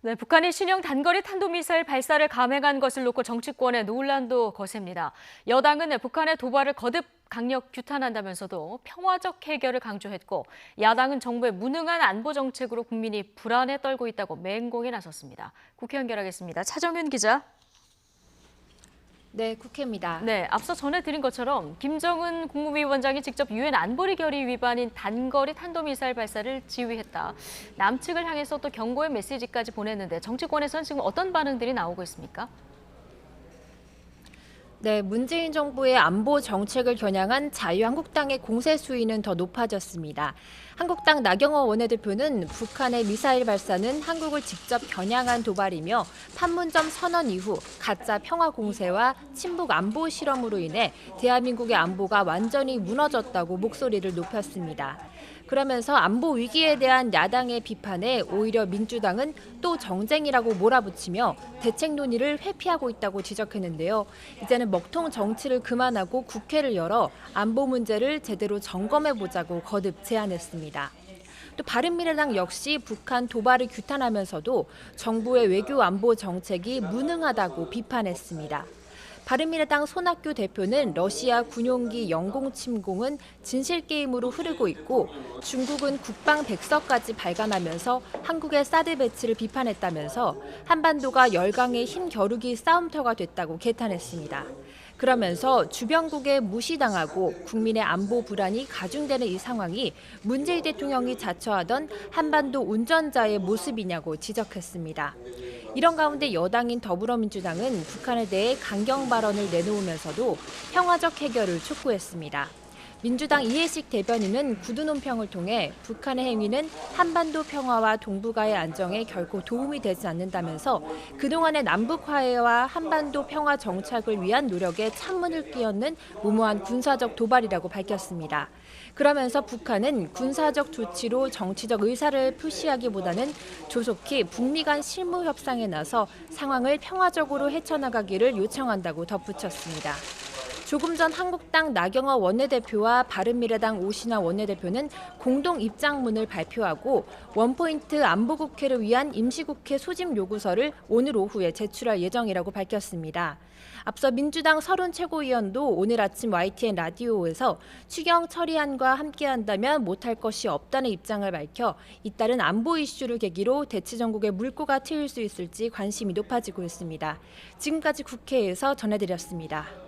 네, 북한이 신형 단거리 탄도미사일 발사를 감행한 것을 놓고 정치권의 논란도 거셉니다. 여당은 북한의 도발을 거듭 강력 규탄한다면서도 평화적 해결을 강조했고, 야당은 정부의 무능한 안보 정책으로 국민이 불안에 떨고 있다고 맹공에 나섰습니다. 국회 연결하겠습니다. 차정윤 기자. 네, 국회입니다. 네, 앞서 전해드린 것처럼 김정은 국무위원장이 직접 유엔 안보리 결의 위반인 단거리 탄도미사일 발사를 지휘했다. 남측을 향해서 또 경고의 메시지까지 보냈는데 정치권에서는 지금 어떤 반응들이 나오고 있습니까? 네, 문재인 정부의 안보 정책을 겨냥한 자유한국당의 공세 수위는 더 높아졌습니다. 한국당 나경원 원내대표는 북한의 미사일 발사는 한국을 직접 겨냥한 도발이며 판문점 선언 이후 가짜 평화 공세와 친북 안보 실험으로 인해 대한민국의 안보가 완전히 무너졌다고 목소리를 높였습니다. 그러면서 안보 위기에 대한 야당의 비판에 오히려 민주당은 또 정쟁이라고 몰아붙이며 대책 논의를 회피하고 있다고 지적했는데요. 이제는 먹통 정치를 그만하고 국회를 열어 안보 문제를 제대로 점검해보자고 거듭 제안했습니다. 또 바른미래당 역시 북한 도발을 규탄하면서도 정부의 외교 안보 정책이 무능하다고 비판했습니다. 바른미래당 손학규 대표는 러시아 군용기 영공 침공은 진실게임으로 흐르고 있고 중국은 국방 백서까지 발간하면서 한국의 사드 배치를 비판했다면서 한반도가 열강의 힘겨루기 싸움터가 됐다고 개탄했습니다. 그러면서 주변국에 무시당하고 국민의 안보 불안이 가중되는 이 상황이 문재인 대통령이 자처하던 한반도 운전자의 모습이냐고 지적했습니다. 이런 가운데 여당인 더불어민주당은 북한에 대해 강경 발언을 내놓으면서도 평화적 해결을 촉구했습니다. 민주당 이해식 대변인은 구두 논평을 통해 북한의 행위는 한반도 평화와 동북아의 안정에 결코 도움이 되지 않는다면서 그동안의 남북 화해와 한반도 평화 정착을 위한 노력에 찬물을 끼얹는 무모한 군사적 도발이라고 밝혔습니다. 그러면서 북한은 군사적 조치로 정치적 의사를 표시하기보다는 조속히 북미 간 실무 협상에 나서 상황을 평화적으로 헤쳐나가기를 요청한다고 덧붙였습니다. 조금 전 한국당 나경원 원내대표와 바른미래당 오신환 원내대표는 공동 입장문을 발표하고 원포인트 안보국회를 위한 임시국회 소집 요구서를 오늘 오후에 제출할 예정이라고 밝혔습니다. 앞서 민주당 서른 최고위원도 오늘 아침 YTN 라디오에서 추경 처리안과 함께한다면 못할 것이 없다는 입장을 밝혀 잇따른 안보 이슈를 계기로 대치 전국의 물꼬가 트일 수 있을지 관심이 높아지고 있습니다. 지금까지 국회에서 전해드렸습니다.